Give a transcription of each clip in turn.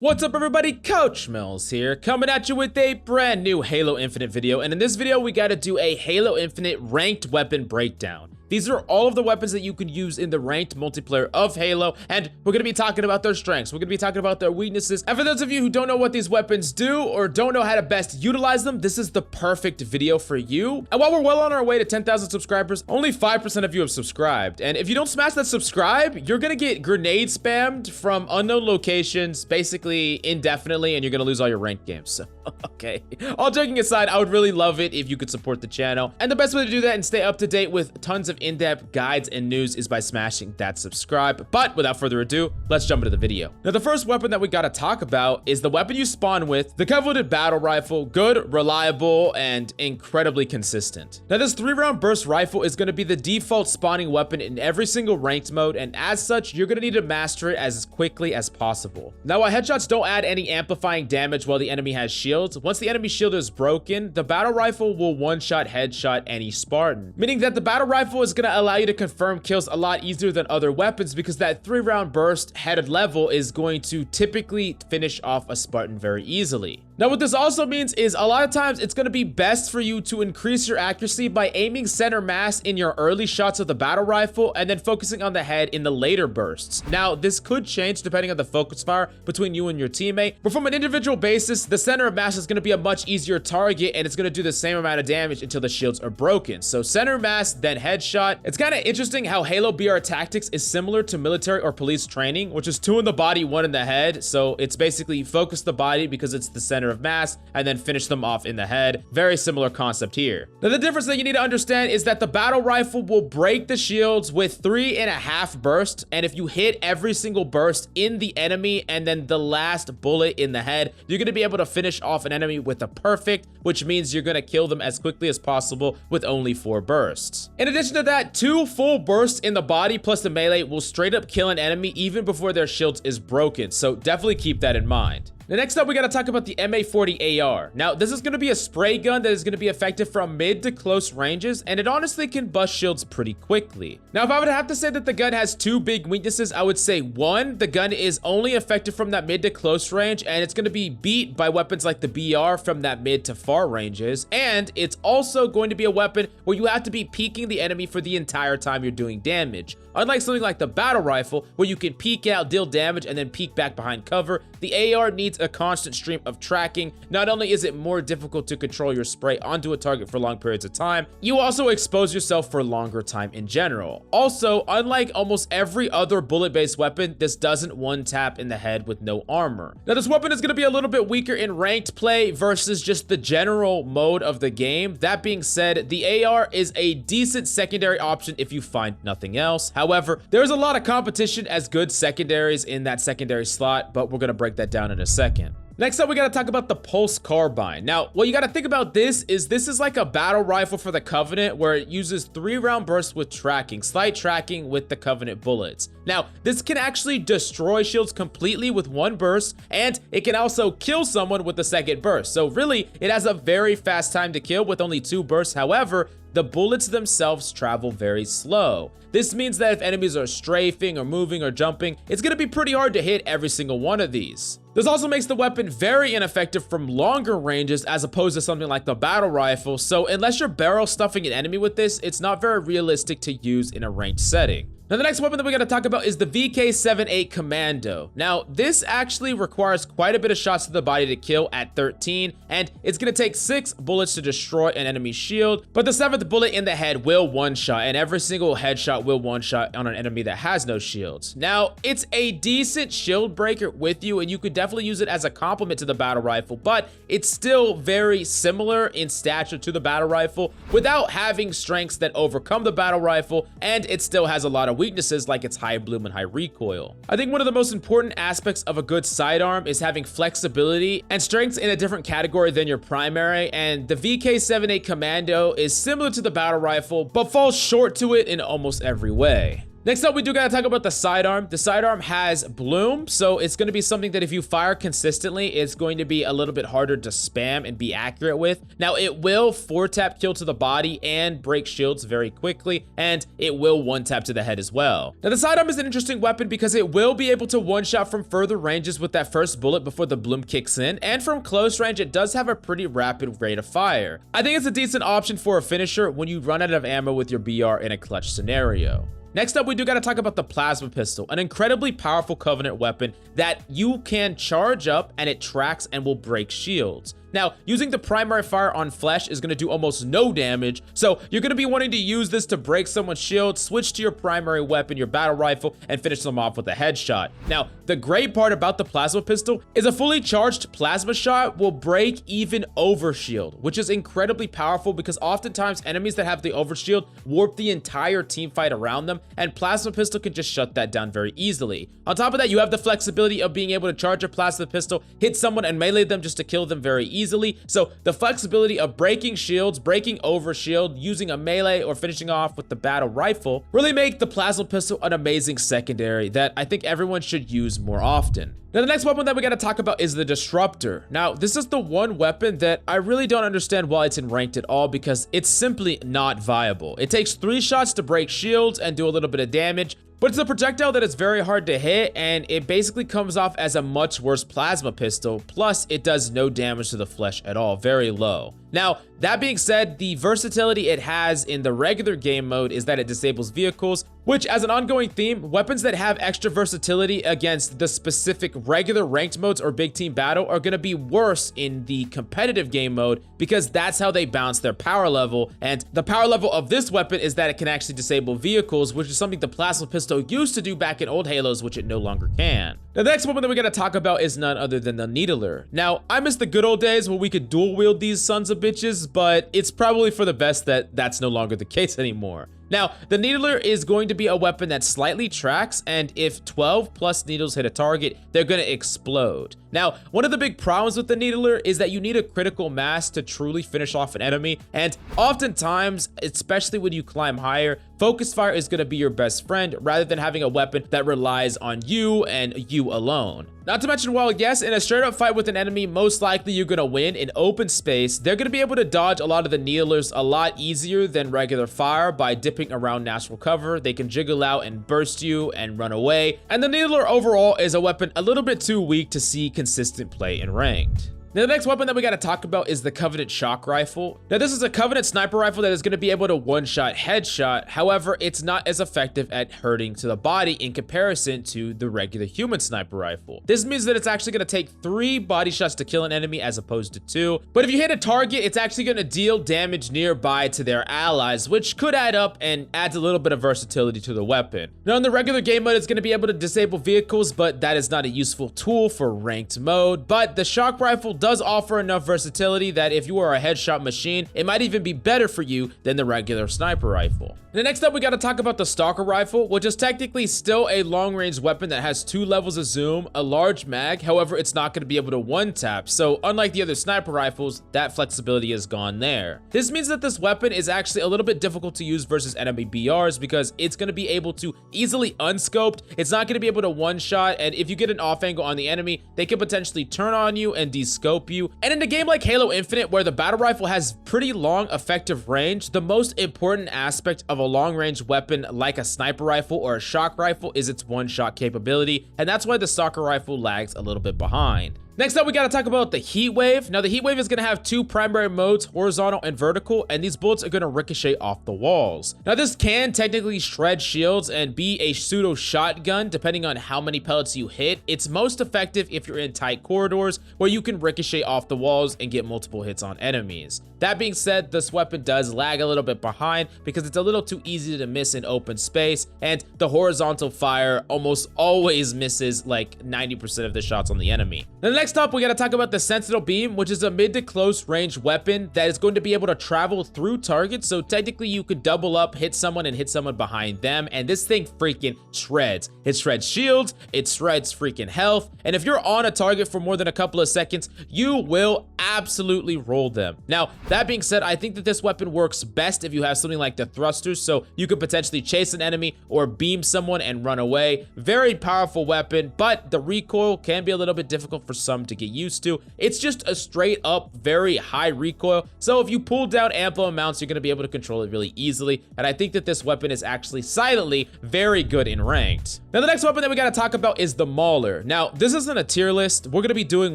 What's up everybody, Coach Mills here, coming at you with a brand new Halo Infinite video, and in this video we gotta do a Halo Infinite ranked weapon breakdown. These are all of the weapons that you can use in the ranked multiplayer of Halo, and we're going to be talking about their strengths, we're going to be talking about their weaknesses, and for those of you who don't know what these weapons do or don't know how to best utilize them, this is the perfect video for you. And while we're well on our way to 10,000 subscribers, only 5% of you have subscribed, and if you don't smash that subscribe, you're going to get grenade spammed from unknown locations, basically indefinitely, and you're going to lose all your ranked games, so okay. All joking aside, I would really love it if you could support the channel, and the best way to do that and stay up to date with tons of in-depth guides and news is by smashing that subscribe. But without further ado, let's jump into the video. Now, the first weapon that we gotta talk about is the weapon you spawn with, the coveted battle rifle. Good, reliable, and incredibly consistent. Now, this 3-round burst rifle is gonna be the default spawning weapon in every single ranked mode, and as such, you're gonna need to master it as quickly as possible. Now, while headshots don't add any amplifying damage while the enemy has shields, once the enemy shield is broken, the battle rifle will one-shot headshot any Spartan, meaning that the battle rifle is gonna allow you to confirm kills a lot easier than other weapons because that 3-round burst headed level is going to typically finish off a Spartan very easily. Now, what this also means is a lot of times it's going to be best for you to increase your accuracy by aiming center mass in your early shots of the battle rifle and then focusing on the head in the later bursts. Now, this could change depending on the focus fire between you and your teammate, but from an individual basis, the center of mass is going to be a much easier target and it's going to do the same amount of damage until the shields are broken. So center mass, then headshot. It's kind of interesting how Halo BR tactics is similar to military or police training, which is 2 in the body, 1 in the head. So it's basically focus the body because it's the center of mass and then finish them off in the head. Very similar concept here. Now, the difference that you need to understand is that the battle rifle will break the shields with 3.5 bursts, and if you hit every single burst in the enemy and then the last bullet in the head, you're going to be able to finish off an enemy with a perfect, which means you're going to kill them as quickly as possible with only 4 bursts. In addition to that, 2 full bursts in the body plus the melee will straight up kill an enemy even before their shield is broken, so definitely keep that in mind. Now, next up, we gotta talk about the MA40 AR. Now, this is gonna be a spray gun that is gonna be effective from mid to close ranges, and it honestly can bust shields pretty quickly. Now, if I would have to say that the gun has 2 big weaknesses, I would say 1, the gun is only effective from that mid to close range, and it's gonna be beat by weapons like the BR from that mid to far ranges, and it's also going to be a weapon where you have to be peeking the enemy for the entire time you're doing damage. Unlike something like the battle rifle, where you can peek out, deal damage, and then peek back behind cover, the AR needs a constant stream of tracking. Not only is it more difficult to control your spray onto a target for long periods of time, you also expose yourself for a longer time in general. Also, unlike almost every other bullet-based weapon, this doesn't one-tap in the head with no armor. Now, this weapon is going to be a little bit weaker in ranked play versus just the general mode of the game. That being said, the AR is a decent secondary option if you find nothing else. However, there's a lot of competition as good secondaries in that secondary slot, but we're going to break that down in a second. Next up, we gotta talk about the Pulse Carbine. Now, what you gotta think about this is like a battle rifle for the Covenant where it uses 3-round bursts with tracking, slight tracking with the Covenant bullets. Now, this can actually destroy shields completely with 1 burst, and it can also kill someone with the 2nd burst. So really, it has a very fast time to kill with only 2 bursts. However, the bullets themselves travel very slow. This means that if enemies are strafing or moving or jumping, it's going to be pretty hard to hit every single one of these. This also makes the weapon very ineffective from longer ranges as opposed to something like the battle rifle, so unless you're barrel stuffing an enemy with this, it's not very realistic to use in a ranked setting. Now, the next weapon that we gotta talk about is the VK78 Commando. Now, this actually requires quite a bit of shots to the body to kill at 13, and it's gonna take 6 bullets to destroy an enemy's shield, but the 7th bullet in the head will one-shot, and every single headshot will one-shot on an enemy that has no shields. Now, it's a decent shield breaker with you, and you could definitely use it as a complement to the battle rifle, but it's still very similar in stature to the battle rifle without having strengths that overcome the battle rifle, and it still has a lot of weaknesses like its high bloom and high recoil. I think one of the most important aspects of a good sidearm is having flexibility and strengths in a different category than your primary, and the VK78 Commando is similar to the battle rifle but falls short to it in almost every way. Next up, we do gotta talk about the sidearm. The sidearm has bloom, so it's gonna be something that if you fire consistently, it's going to be a little bit harder to spam and be accurate with. Now, it will 4-tap kill to the body and break shields very quickly, and it will 1-tap to the head as well. Now, the sidearm is an interesting weapon because it will be able to one-shot from further ranges with that first bullet before the bloom kicks in, and from close range, it does have a pretty rapid rate of fire. I think it's a decent option for a finisher when you run out of ammo with your BR in a clutch scenario. Next up, we do gotta talk about the plasma pistol, an incredibly powerful Covenant weapon that you can charge up and it tracks and will break shields. Now, using the primary fire on flesh is going to do almost no damage, so you're going to be wanting to use this to break someone's shield, switch to your primary weapon, your battle rifle, and finish them off with a headshot. Now, the great part about the plasma pistol is a fully charged plasma shot will break even overshield, which is incredibly powerful because oftentimes enemies that have the overshield warp the entire team fight around them, and plasma pistol can just shut that down very easily. On top of that, you have the flexibility of being able to charge a plasma pistol, hit someone, and melee them just to kill them very easily. So the flexibility of breaking shields, breaking over shield, using a melee, or finishing off with the battle rifle really make the plasma pistol an amazing secondary that I think everyone should use more often. Now, the next weapon that we gotta talk about is the Disruptor. Now, this is the one weapon that I really don't understand why it's in ranked at all because it's simply not viable. It takes 3 shots to break shields and do a little bit of damage, but it's a projectile that is very hard to hit, and it basically comes off as a much worse plasma pistol, plus it does no damage to the flesh at all, very low. Now, that being said, the versatility it has in the regular game mode is that it disables vehicles, which as an ongoing theme, weapons that have extra versatility against the specific regular ranked modes or big team battle are going to be worse in the competitive game mode because that's how they bounce their power level, and the power level of this weapon is that it can actually disable vehicles, which is something the plasma pistol used to do back in old Halos, which it no longer can. Now, the next weapon that we gotta talk about is none other than the Needler. Now, I miss the good old days where we could dual wield these sons of bitches, but it's probably for the best that that's no longer the case anymore. Now, the Needler is going to be a weapon that slightly tracks, and if 12 plus needles hit a target, they're going to explode. Now, one of the big problems with the Needler is that you need a critical mass to truly finish off an enemy, and oftentimes, especially when you climb higher, focus fire is going to be your best friend rather than having a weapon that relies on you and you alone. Not to mention, while yes, in a straight up fight with an enemy, most likely you're going to win in open space, they're going to be able to dodge a lot of the Needlers a lot easier than regular fire by dipping around natural cover. They can jiggle out and burst you and run away, and the Needler overall is a weapon a little bit too weak to see consistent play in ranked. Now, the next weapon that we got to talk about is the Covenant Shock Rifle. Now, this is a Covenant sniper rifle that is going to be able to one-shot headshot. However, it's not as effective at hurting to the body in comparison to the regular human sniper rifle. This means that it's actually going to take 3 body shots to kill an enemy as opposed to 2. But if you hit a target, it's actually going to deal damage nearby to their allies, which could add up and adds a little bit of versatility to the weapon. Now, in the regular game mode, it's going to be able to disable vehicles, but that is not a useful tool for ranked mode. But the shock rifle does offer enough versatility that if you are a headshot machine, it might even be better for you than the regular sniper rifle. And next up, we got to talk about the Stalker rifle, which is technically still a long-range weapon that has 2 levels of zoom, a large mag. However, it's not going to be able to one-tap. So unlike the other sniper rifles, that flexibility is gone there. This means that this weapon is actually a little bit difficult to use versus enemy BRs because it's going to be able to easily unscoped. It's not going to be able to one-shot, and if you get an off angle on the enemy, they can potentially turn on you and descope you. And in a game like Halo Infinite, where the battle rifle has pretty long effective range, the most important aspect of a long-range weapon like a sniper rifle or a shock rifle is its one-shot capability, and that's why the Stalker rifle lags a little bit behind. Next up, we gotta talk about the HEATWAVE. Now, the HEATWAVE is gonna have 2 primary modes, horizontal and vertical, and these bullets are gonna ricochet off the walls. Now, this can technically shred shields and be a pseudo shotgun, depending on how many pellets you hit. It's most effective if you're in tight corridors where you can ricochet off the walls and get multiple hits on enemies. That being said, this weapon does lag a little bit behind because it's a little too easy to miss in open space, and the horizontal fire almost always misses like 90% of the shots on the enemy. Now, next up, we gotta talk about the Sentinel Beam, which is a mid to close range weapon that is going to be able to travel through targets. So technically you could double up, hit someone and hit someone behind them, and this thing freaking shreds. It shreds shields, it shreds freaking health, and if you're on a target for more than a couple of seconds, you will absolutely roll them. Now, that being said, I think that this weapon works best if you have something like the thrusters, so you could potentially chase an enemy or beam someone and run away. Very powerful weapon, but the recoil can be a little bit difficult for some to get used to. It's just a straight up very high recoil, so if you pull down ample amounts, you're going to be able to control it really easily, and I think that this weapon is actually silently very good in ranked. Now, the next weapon that we got to talk about is the Mauler. Now, this isn't a tier list. We're going to be doing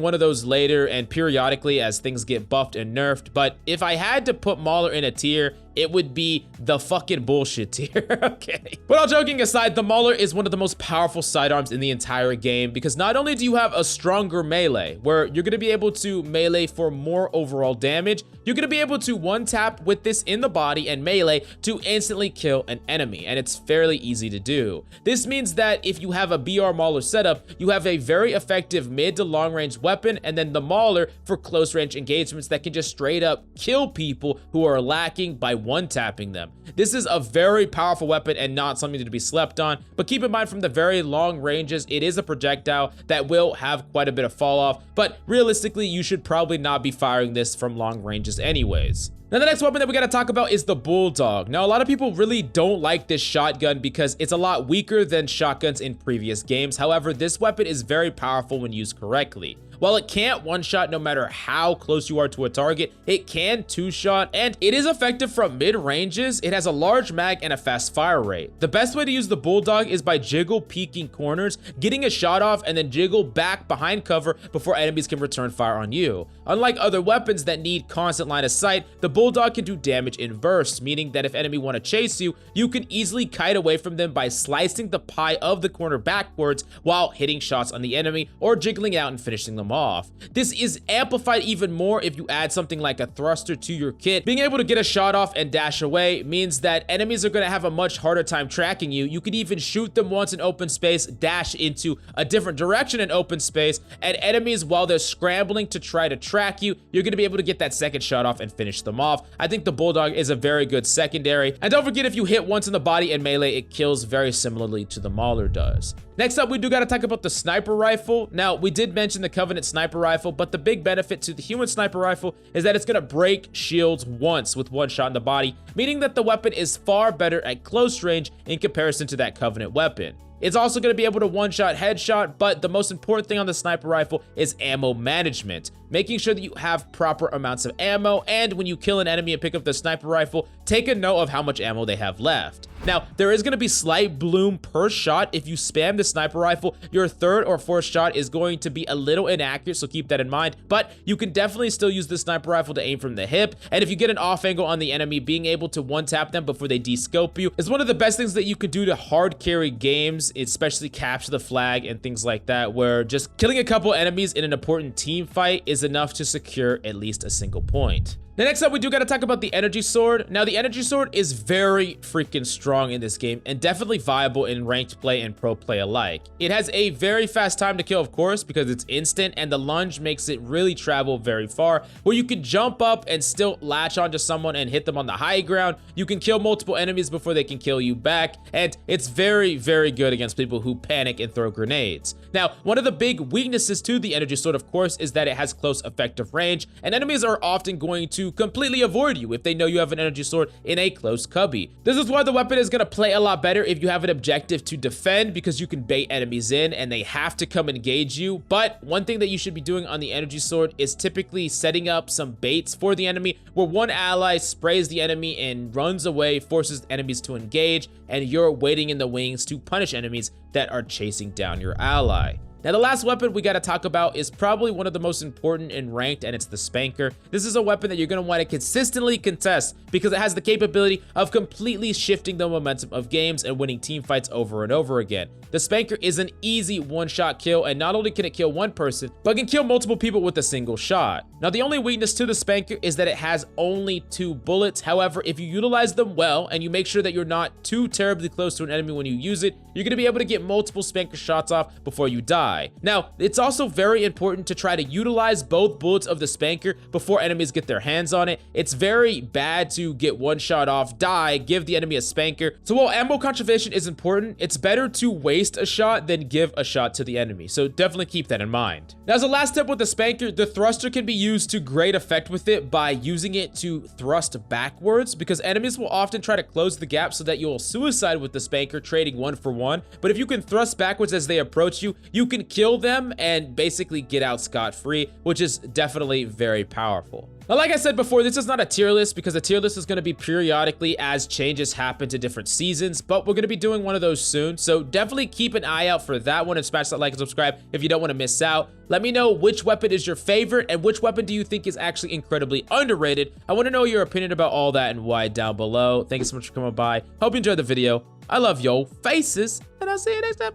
one of those later and periodically as things get buffed and nerfed, but if I had to put Mauler in a tier, it would be the fucking bullshit tier, okay? But all joking aside, the Mauler is one of the most powerful sidearms in the entire game because not only do you have a stronger melee, where you're gonna be able to melee for more overall damage, you're gonna be able to one-tap with this in the body and melee to instantly kill an enemy, and it's fairly easy to do. This means that if you have a BR Mauler setup, you have a very effective mid to long range weapon, and then the Mauler for close range engagements that can just straight up kill people who are lacking by one-tapping them. This is a very powerful weapon and not something to be slept on, but keep in mind from the very long ranges, it is a projectile that will have quite a bit of fall off, but realistically, you should probably not be firing this from long ranges anyways. Now, the next weapon that we gotta talk about is the Bulldog. Now, a lot of people really don't like this shotgun because it's a lot weaker than shotguns in previous games. However, this weapon is very powerful when used correctly. While it can't one-shot no matter how close you are to a target, it can two-shot, and it is effective from mid-ranges. It has a large mag and a fast fire rate. The best way to use the Bulldog is by jiggle peeking corners, getting a shot off, and then jiggle back behind cover before enemies can return fire on you. Unlike other weapons that need constant line of sight, the Bulldog can do damage in bursts, meaning that if enemy want to chase you, you can easily kite away from them by slicing the pie of the corner backwards while hitting shots on the enemy or jiggling out and finishing them off. This is amplified even more if you add something like a thruster to your kit. Being able to get a shot off and dash away means that enemies are going to have a much harder time tracking you. You could even shoot them once in open space, dash into a different direction in open space, and enemies, while they're scrambling to try to track you, you're going to be able to get that second shot off and finish them off. I think the Bulldog is a very good secondary, and don't forget, if you hit once in the body and melee, it kills very similarly to the Mauler does. Next up, we do got to talk about the sniper rifle. Now, we did mention the Covenant sniper rifle, but the big benefit to the human sniper rifle is that it's going to break shields once with one shot in the body, meaning that the weapon is far better at close range in comparison to that Covenant weapon. It's also going to be able to one-shot headshot, but the most important thing on the sniper rifle is ammo management. Making sure that you have proper amounts of ammo, and when you kill an enemy and pick up the sniper rifle, take a note of how much ammo they have left. Now, there is going to be slight bloom per shot. If you spam the sniper rifle, your third or fourth shot is going to be a little inaccurate, so keep that in mind, but you can definitely still use the sniper rifle to aim from the hip, and if you get an off angle on the enemy, being able to one-tap them before they descope you is one of the best things that you can do to hard carry games, especially capture the flag and things like that, where just killing a couple enemies in an important team fight is enough to secure at least a single point. Now, next up, we do got to talk about the energy sword. Now, the energy sword is very freaking strong in this game and definitely viable in ranked play and pro play alike. It has a very fast time to kill, of course, because it's instant, and the lunge makes it really travel very far, where you can jump up and still latch onto someone and hit them on the high ground. You can kill multiple enemies before they can kill you back, and it's very, very good against people who panic and throw grenades. Now, one of the big weaknesses to the energy sword, of course, is that it has close effective range, and enemies are often going to completely avoid you if they know you have an energy sword in a close cubby. This is why the weapon is going to play a lot better if you have an objective to defend, because you can bait enemies in and they have to come engage you. But one thing that you should be doing on the energy sword is typically setting up some baits for the enemy, where one ally sprays the enemy and runs away, forces enemies to engage, and you're waiting in the wings to punish enemies that are chasing down your ally. Now, the last weapon we got to talk about is probably one of the most important in ranked, and it's the Spanker. This is a weapon that you're going to want to consistently contest because it has the capability of completely shifting the momentum of games and winning team fights over and over again. The Spanker is an easy one-shot kill, and not only can it kill one person, but can kill multiple people with a single shot. Now, the only weakness to the Spanker is that it has only 2 bullets. However, if you utilize them well and you make sure that you're not too terribly close to an enemy when you use it, you're going to be able to get multiple Spanker shots off before you die. Now, it's also very important to try to utilize both bullets of the Spanker before enemies get their hands on it. It's very bad to get one shot off, die, give the enemy a Spanker. So while ammo conservation is important, it's better to waste a shot than give a shot to the enemy. So definitely keep that in mind. Now, as a last tip with the Spanker, the thruster can be used to great effect with it by using it to thrust backwards, because enemies will often try to close the gap so that you'll suicide with the spanker, trading 1 for 1. But if you can thrust backwards as they approach you, you can kill them and basically get out scot-free, which is definitely very powerful. Now, like I said before, this is not a tier list because a tier list is going to be periodically as changes happen to different seasons, but we're going to be doing one of those soon. So definitely keep an eye out for that one and smash that like and subscribe if you don't want to miss out. Let me know which weapon is your favorite and which weapon do you think is actually incredibly underrated. I want to know your opinion about all that and why down below. Thank you so much for coming by. Hope you enjoyed the video. I love yo faces, and I'll see you next time.